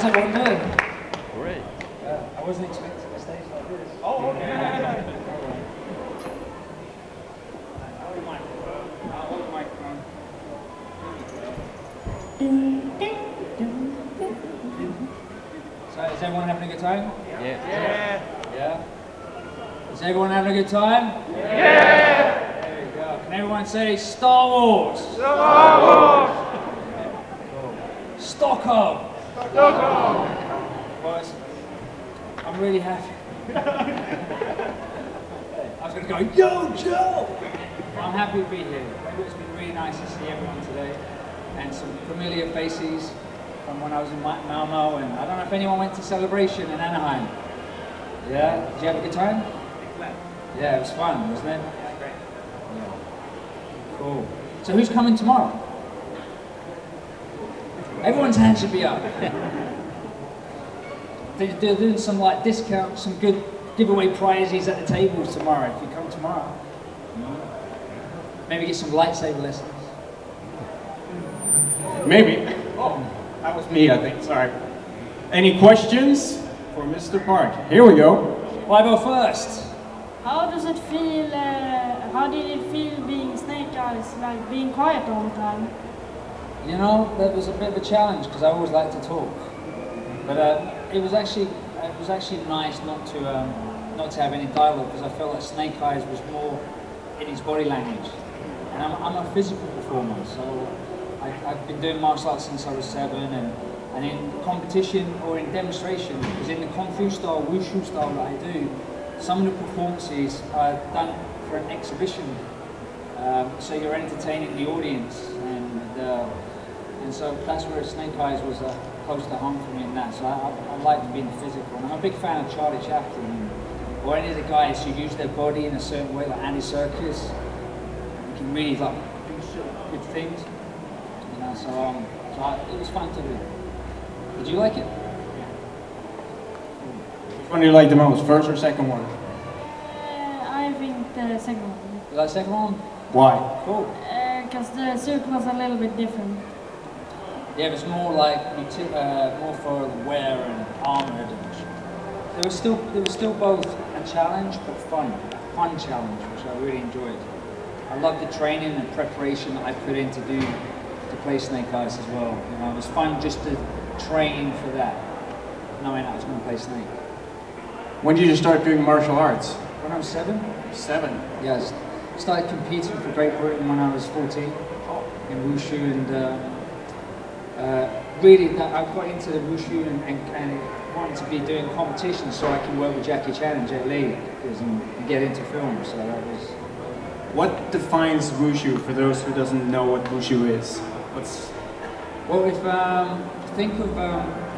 How's everyone doing? Great. I wasn't expecting a stage like this. Oh, okay. So is everyone having a good time? Yeah. Yeah? Is everyone having a good time? Yeah! There you go. Can everyone say Star Wars? Star Wars! Stockholm! Stockholm! Boys, I'm really happy. I was going to go, yo, Joe! I'm happy to be here. It's been really nice to see everyone today. And some familiar faces from when I was in Malmo. And I don't know if anyone went to Celebration in Anaheim. Yeah? Did you have a good time? Yeah, it was fun, wasn't it? Yeah, great. Yeah. Cool. So who's coming tomorrow? Everyone's hand should be up. They're doing some like discounts, some good giveaway prizes at the tables tomorrow if you come tomorrow. Maybe get some lightsaber lessons. Maybe. Oh, that was me, I think. Sorry. Any questions for Mr. Park? Here we go. Why go first? How does it feel, how did it feel being Snake Eyes, like being quiet all the time? You know, that was a bit of a challenge because I always like to talk. But it was actually nice not to have any dialogue because I felt like Snake Eyes was more in his body language. And I'm a physical performer, so I've been doing martial arts since I was 7, and in competition or in demonstration, because in the Kung Fu style, Wushu style that I do, some of the performances are done for an exhibition, so you're entertaining the audience, and so that's where Snake Eyes was close to home for me in that. So I like being physical, and I'm a big fan of Charlie Chaplin, or any of the guys who use their body in a certain way, like Andy Serkis. You can really like do good things, you know. So it was fun to do. Did you like it? Which one do you like the most, first or second one? I think the second one. You like the second one? Why? Cool. Because the suit was a little bit different. Yeah, it was more like more for wear and armoured. There was still both a challenge but fun challenge, which I really enjoyed. I loved the training and preparation that I put in to play Snake Eyes as well. You know, it was fun just to train for that, knowing I was going to play Snake. When did you start doing martial arts? When I was 7. 7. Yes, started competing for Great Britain when I was 14 in Wushu, and really I got into the Wushu and wanted to be doing competitions so I can work with Jackie Chan and Jet Li and get into film. So that was. What defines Wushu for those who doesn't know what Wushu is? Well,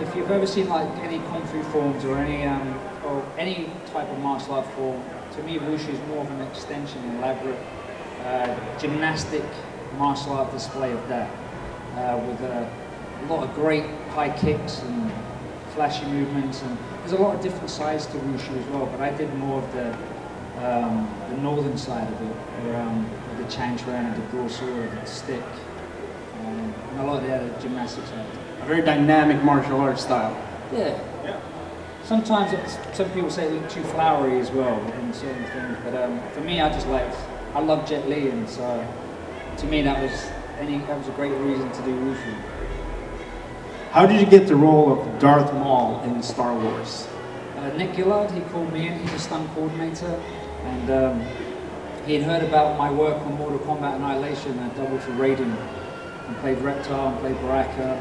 if you've ever seen like any kung fu forms or any type of martial art form, to me Wushu is more of an extension, elaborate gymnastic martial art display of that, with a lot of great high kicks and flashy movements, and there's a lot of different sides to Wushu as well. But I did more of the northern side of it, with the Chang Chuan and the broadsword and the stick, and a lot of the other gymnastics side. A very dynamic martial arts style. Yeah. Sometimes some people say it looks too flowery as well in certain things, but for me, I love Jet Li, and so to me that was a great reason to do Wushu. How did you get the role of Darth Maul in Star Wars? Nick Gillard, he called me in. He's a stunt coordinator, and he had heard about my work on Mortal Kombat Annihilation. I doubled for Raiden and played Reptile and played Baraka,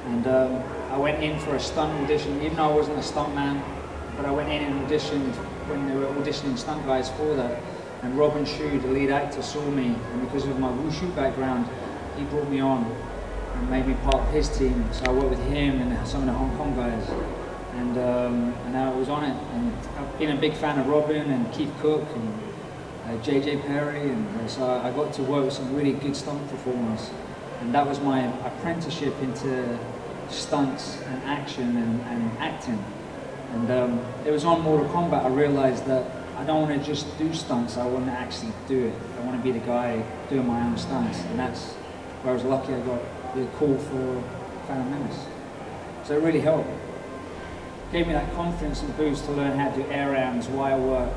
and I went in for a stunt audition, even though I wasn't a stunt man, but I went in and auditioned when they were auditioning stunt guys for that. And Robin Shu, the lead actor, saw me, and because of my Wushu background, he brought me on and made me part of his team. So I worked with him and some of the Hong Kong guys, and I was on it. And I've been a big fan of Robin and Keith Cook and JJ Perry, and so I got to work with some really good stunt performers, and that was my apprenticeship into stunts and action and acting. And it was on Mortal Kombat I realized that I don't want to just do stunts, I want to actually do it. I want to be the guy doing my own stunts, and that's where I was lucky I got the call for Phantom Menace. So it really helped. Gave me that confidence and boost to learn how to do air rounds, wire work,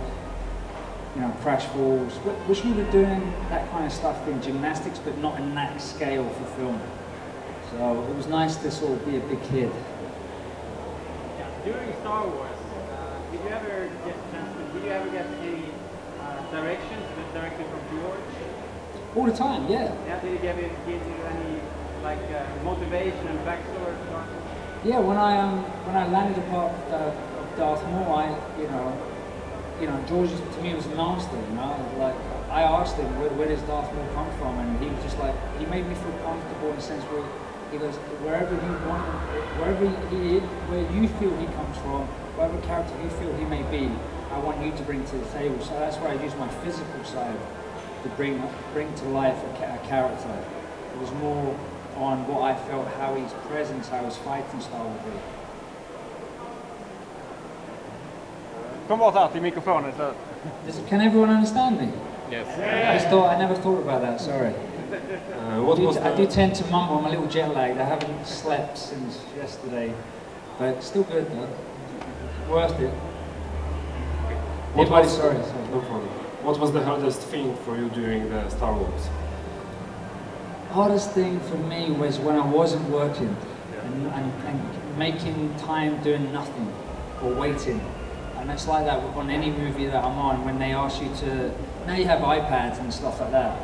you know, crash falls, which we were doing that kind of stuff in gymnastics, but not in that scale for film. So it was nice to sort of be a big kid. Yeah. During Star Wars, did you ever get any directions directly from George? All the time, yeah. Yeah. Did he give you any like motivation and backstory? Yeah, when I landed the part of Darth Maul, you know, George to me was a master. You know, like I asked him where does Darth Maul come from, and he was just like he made me feel comfortable in the sense where he goes wherever you want, wherever where you feel he comes from, whatever character you feel he may be, I want you to bring to the table. So that's where I use my physical side to bring to life a character. It was more on what I felt, how his presence, how his fighting style would be. Kom bort här till mikrofonen så. Can everyone understand me? Yes. I never thought about that, sorry. I do tend to mumble, I'm a little jet lagged, I haven't slept since yesterday, but still good though. Worth it. Sorry. No problem. What was the hardest thing for you during the Star Wars? Hardest thing for me was when I wasn't working and making time doing nothing or waiting. And it's like that on any movie that I'm on when they ask you to, now you have iPads and stuff like that,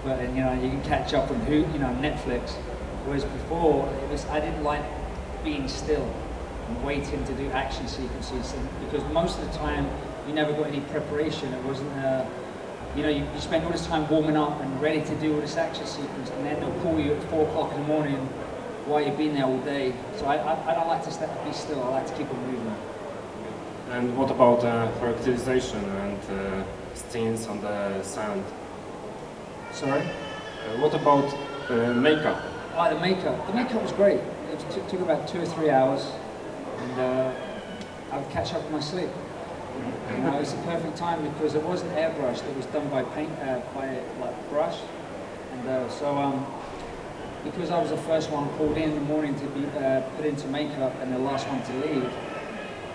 but you know, you can catch up on Netflix, whereas before, I didn't like being still and waiting to do action sequences, because most of the time, you never got any preparation. It wasn't, you spend all this time warming up and ready to do all this action sequence, and then they'll call you at 4 o'clock in the morning while you've been there all day. So I don't like to be still, I like to keep on moving. And what about characterization and scenes on the sand? Sorry? What about makeup? Oh, the makeup. The makeup was great. It took about 2 or 3 hours, and I would catch up with my sleep. You know, it was the perfect time because it wasn't airbrushed. It was done by brush, and because I was the first one called in the morning to be put into makeup and the last one to leave.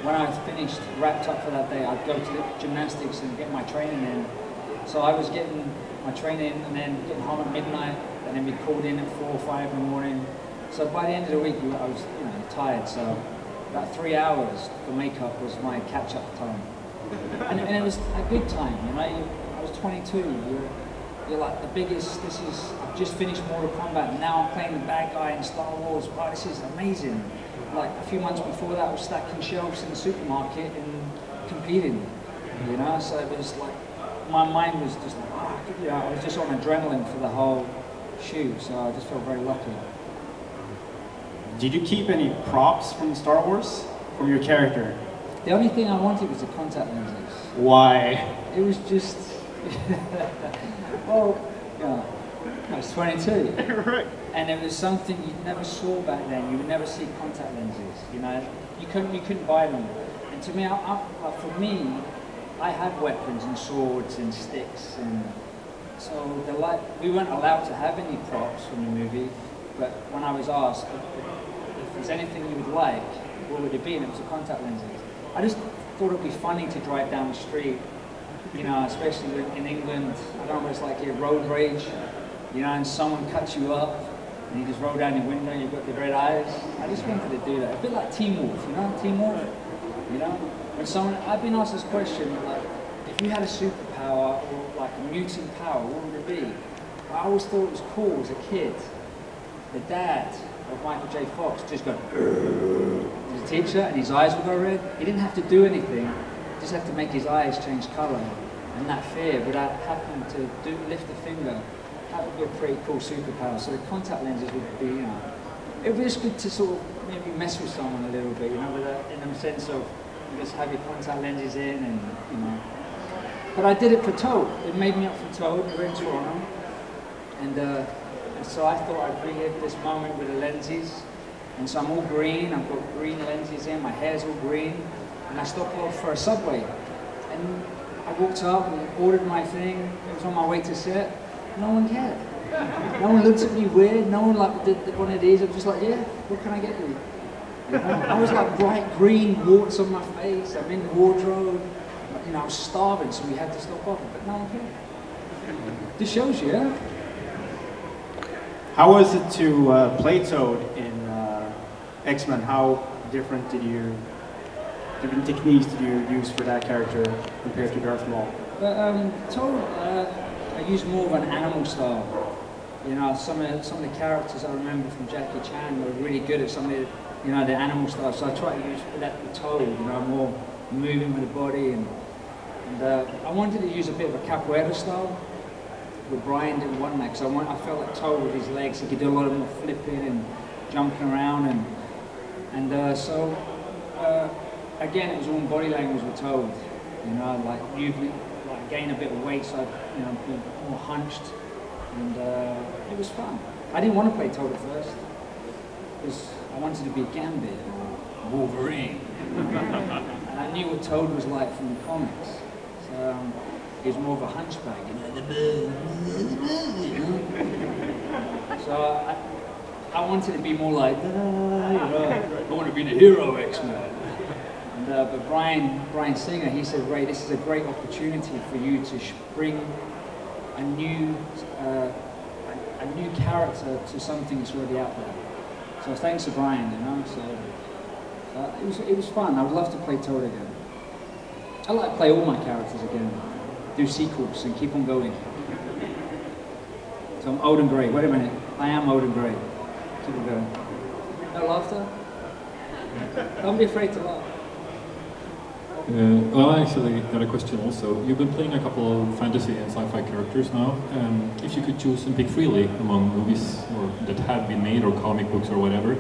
When I finished, wrapped up for that day, I'd go to the gymnastics and get my training in. So I was getting my training and then getting home at midnight, and then be called in at 4 or 5 in the morning. So by the end of the week, I was tired. So about 3 hours for makeup was my catch-up time, and it was a good time. You know, I was 22. You're like the biggest. I've just finished Mortal Kombat, and now I'm playing the bad guy in Star Wars. Wow, this is amazing. Like a few months before that, I was stacking shelves in the supermarket and competing, you know, so it was like, my mind was just like, I was just on adrenaline for the whole shoot, so I just felt very lucky. Did you keep any props from Star Wars, from your character? The only thing I wanted was the contact lenses. Why? It was just, well, I was 22. Right. And it was something you never saw back then. You would never see contact lenses. You know, you couldn't buy them. And to me, for me, I had weapons and swords and sticks, and so we weren't allowed to have any props from the movie. But when I was asked if there's anything you would like, what would it be? And it was the contact lenses. I just thought it'd be funny to drive down the street, you know, especially in England. I don't know what it's like here, road rage. You know, and someone cuts you up, and you just roll down your window, and you've got the red eyes. I just wanted to do that. A bit like Teen Wolf, you know? Teen Wolf? You know? When I've been asked this question, like, if you had a superpower, or like a mutant power, what would it be? I always thought it was cool as a kid. The dad of Michael J. Fox just go, he's a teacher, and his eyes would go red. He didn't have to do anything, he just had to make his eyes change colour. And that fear, without having to lift a finger, that would be a pretty cool superpower. So the contact lenses would be, you know, it would be just good to sort of maybe mess with someone a little bit, you know, in the sense of you just have your contact lenses in, and you know. But I did it for Toad. It made me up for Toad. We're in Toronto, and so I thought I'd relive this moment with the lenses. And so I'm all green. I've got green lenses in. My hair's all green, and I stopped off for a Subway, and I walked up and ordered my thing. It was on my way to set. No one cared. No one looked at me weird. No one like did one of these. I was just like, yeah, what can I get you? You know? I was like bright green, warts on my face, I'm in the wardrobe. You know, I was starving, so we had to stop off, but no one cared. This shows you, yeah? How was it to play Toad in X-Men? How different techniques did you use for that character compared to Darth Maul? Toad, I used more of an animal style. You know, some of the characters I remember from Jackie Chan were really good at some of the, you know, the animal style. So I tried to use that with Toad, you know, more moving with the body, and I wanted to use a bit of a capoeira style. But Brian didn't want that, because I felt like Toad with his legs, he could do a lot of more flipping and jumping around, so again, it was all body language with Toad. You know, like gain a bit of weight, so I'd, you know, be more hunched, and it was fun. I didn't want to play Toad at first, because I wanted to be Gambit or Wolverine, and I knew what Toad was like from the comics. So he was more of a hunchback, you know. So I wanted to be more like, you know, I want to be the hero X-Men. But Brian Singer, he said, Ray, this is a great opportunity for you to bring a new character to something that's already out there. So thanks to Brian, you know. So it was fun. I would love to play Toad again. I like to play all my characters again. Do sequels and keep on going. So I'm old and grey. Wait a minute. I am old and grey. Keep on going. No laughter? Don't be afraid to laugh. Well, I actually got a question also. You've been playing a couple of fantasy and sci-fi characters now. If you could choose and pick freely among movies that have been made, or comic books or whatever,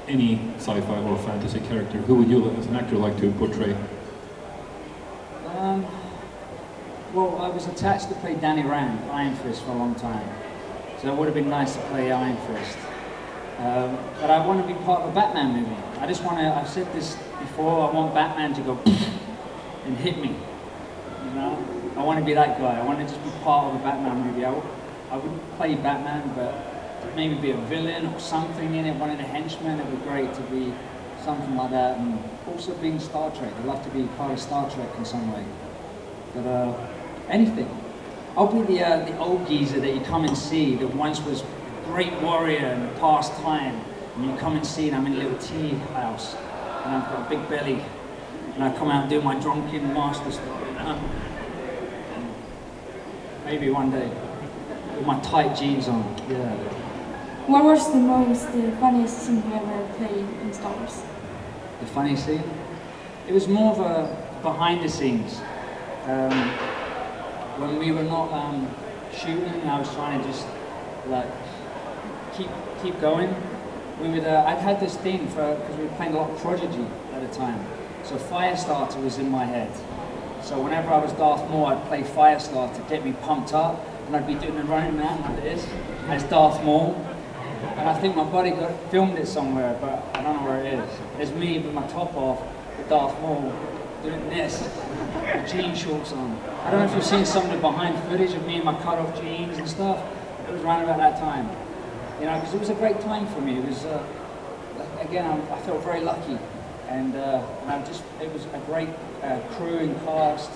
any sci-fi or fantasy character, who would you as an actor like to portray? Well, I was attached to play Danny Rand, Iron Fist, for a long time. So it would have been nice to play Iron Fist. But I want to be part of a Batman movie. I just want to, I've said this before, I want Batman to go and hit me. You know? I want to be that guy. I want to just be part of a Batman movie. I wouldn't play Batman, but maybe be a villain or something in it, one of the henchmen. It would be great to be something like that. And also being Star Trek. I'd love to be part of Star Trek in some way. But anything. I'll be the old geezer that you come and see that once was a great warrior in the past time. And you come and see, and I'm in a little tea house, and I've got a big belly, and I come out and do my drunken master stuff, you know? And maybe one day, with my tight jeans on, yeah. What was the funniest scene you ever played in Star Wars? The funny scene? It was more of a behind the scenes. When we were not shooting, I was trying to just like keep going. We would, I'd had this thing because we were playing a lot of Prodigy at the time. So Firestarter was in my head. So whenever I was Darth Maul, I'd play Firestarter to get me pumped up, and I'd be doing the running man like this as Darth Maul. And I think my buddy filmed it somewhere, but I don't know where it is. There's me with my top off, with Darth Maul, doing this, with jean shorts on. I don't know if you've seen some of the behind footage of me in my cut-off jeans and stuff. It was around about that time. You know, because it was a great time for me. It was, again, I felt very lucky. And it was a great crew and cast,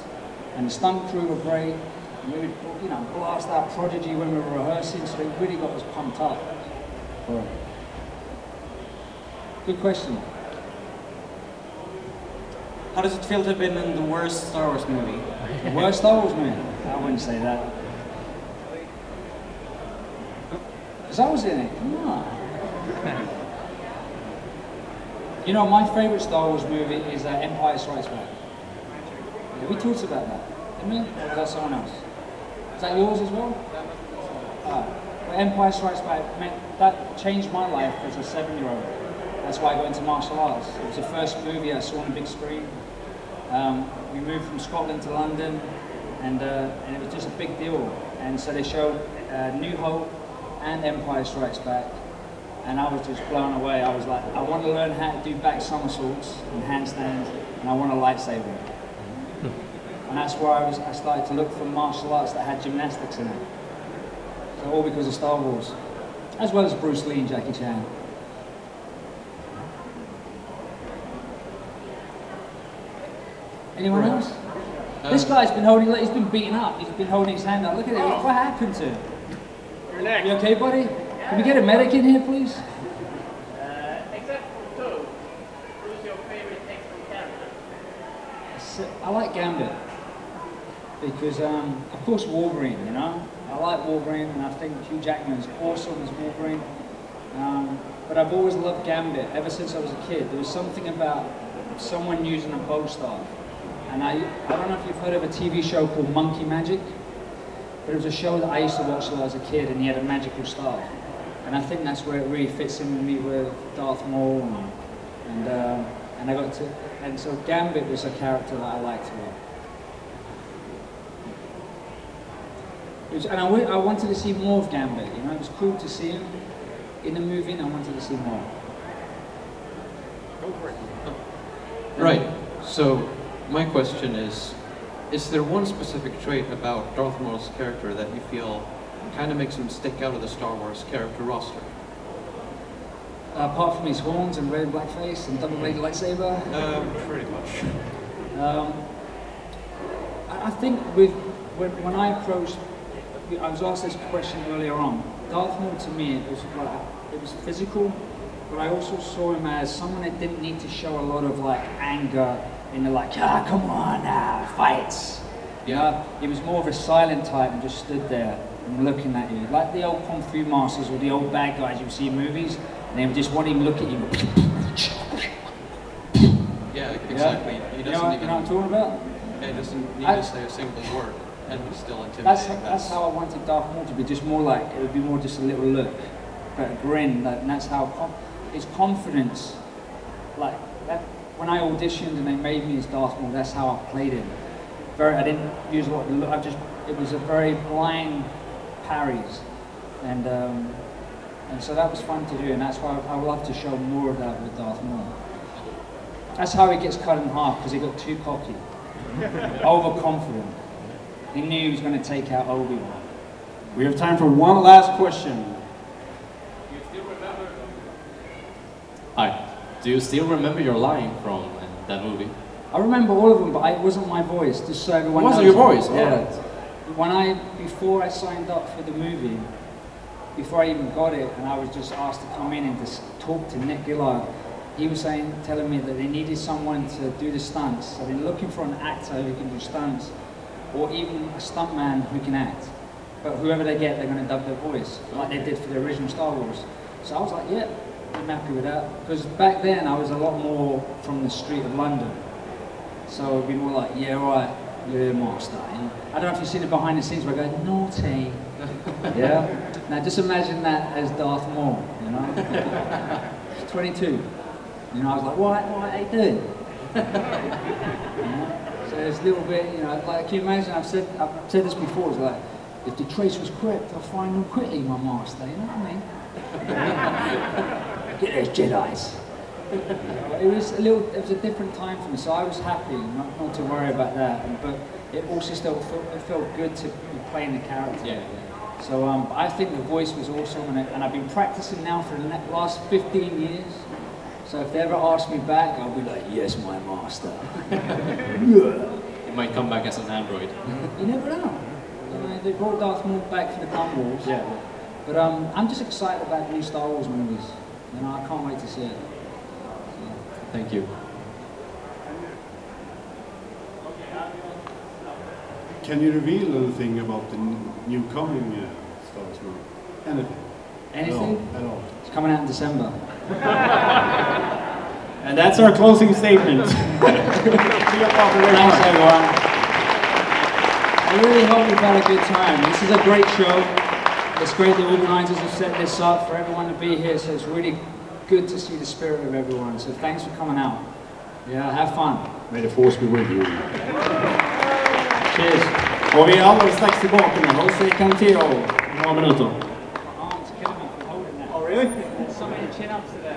and the stunt crew were great. And we would, you know, blast out Prodigy when we were rehearsing, so it really got us pumped up. Good question. How does it feel to have been in the worst Star Wars movie? The worst Star Wars movie? I wouldn't say that. Because I was in it, come on. You know, my favourite Star Wars movie is Empire Strikes Back. Yeah, we talked about that, didn't we? Or was that someone else? Is that yours as well? Well, Empire Strikes Back, that changed my life as a 7-year-old. That's why I got into martial arts. It was the first movie I saw on the big screen. We moved from Scotland to London, and it was just a big deal. And so they showed New Hope and Empire Strikes Back, and I was just blown away. I was like, I want to learn how to do back somersaults and handstands, and I want a lightsaber. And that's where I started to look for martial arts that had gymnastics in it. So all because of Star Wars, as well as Bruce Lee and Jackie Chan. Anyone else? This guy's been holding, he's been beaten up. He's been holding his hand up. Look at it. What happened to him? You're next. You okay, buddy? Can we get a medic in here, please? Except for two. Who's your favorite text from Canada? I like Gambit. Because, of course, Wolverine, you know? I like Wolverine, and I think Hugh Jackman's awesome as Wolverine. But I've always loved Gambit, ever since I was a kid. There was something about someone using a bow staff. And I don't know if you've heard of a TV show called Monkey Magic, but it was a show that I used to watch when I was a kid, and he had a magical staff. And I think that's where it really fits in with me with Darth Maul, and so Gambit was a character that I liked a lot. I wanted to see more of Gambit, you know, it was cool to see him in the movie, and I wanted to see more. Go for it. Right, so my question is there one specific trait about Darth Maul's character that you feel kind of makes him stick out of the Star Wars character roster? Apart from his horns and red and black face and double-bladed lightsaber? Pretty much. I think when I approached, I was asked this question earlier on. Darth Maul to me, it was physical, but I also saw him as someone that didn't need to show a lot of like anger and they're like, come on now, fights. You know, he was more of a silent type and just stood there and looking at you. Like the old Kung Fu masters or the old bad guys you see in movies, and they would just want him to look at you. Yeah, exactly. Yeah? He doesn't you know what I'm talking about? Yeah, he doesn't need to say a single word and he's still intimidating. That's how I wanted Darth Maul to be, just more like, it would be more just a little look, but a grin, and that's how, his confidence, like, that. When I auditioned and they made me as Darth Maul, that's how I played him. I didn't use a lot of look, it was a very blind parries, and so that was fun to do, and that's why I would love to show more of that with Darth Maul. That's how he gets cut in half, because he got too cocky, overconfident. He knew he was going to take out Obi-Wan. We have time for one last question. You still remember? Hi. Do you still remember your line from that movie? I remember all of them, but it wasn't my voice, just so everyone knows. It wasn't your voice? Yeah. Before I signed up for the movie, before I even got it, and I was just asked to come in and just talk to Nick Gillard, he was telling me that they needed someone to do the stunts. So they're looking for an actor who can do stunts, or even a stuntman who can act. But whoever they get, they're going to dub their voice, like they did for the original Star Wars. So I was like, yeah, I'm happy with that. Because back then, I was a lot more from the street of London. So it'd be more like, yeah, right, you're a master. You know? I don't know if you've seen it behind the scenes where I go, naughty. Yeah? Now just imagine that as Darth Maul, you know? He's 22. You know, I was like, what are they doing? You know? So it's a little bit, you know, like, can you imagine, I've said this before, it's like, if the trace was correct, I'll find them quickly, my master, you know what I mean? Get those Jedis. It was a different time for me, so I was happy not to worry about that. But it also still felt good to be playing the character. Yeah. So I think the voice was awesome, and I've been practicing now for the last 15 years. So if they ever ask me back, I'll be like, yes, my master. It might come back as an android. You never know. You know, they brought Darth Maul back for the Clone Wars. Yeah. But I'm just excited about the new Star Wars movies. You know, I can't wait to see it. Thank you. Can you reveal anything about the new coming Star Wars movie? Anything? Anything? At all. It's coming out in December. And that's our closing statement. Thanks, everyone. I really hope you've had a good time. This is a great show. It's great the organisers have set this up for everyone to be here, so it's really good to see the spirit of everyone. So thanks for coming out. Yeah, have fun. May the force be with you. Cheers. Och vi är alldeles strax tillbaka med Jose Cantero. Några minuter. My arm's killing me from holding that. Oh, really? So many chin-ups today.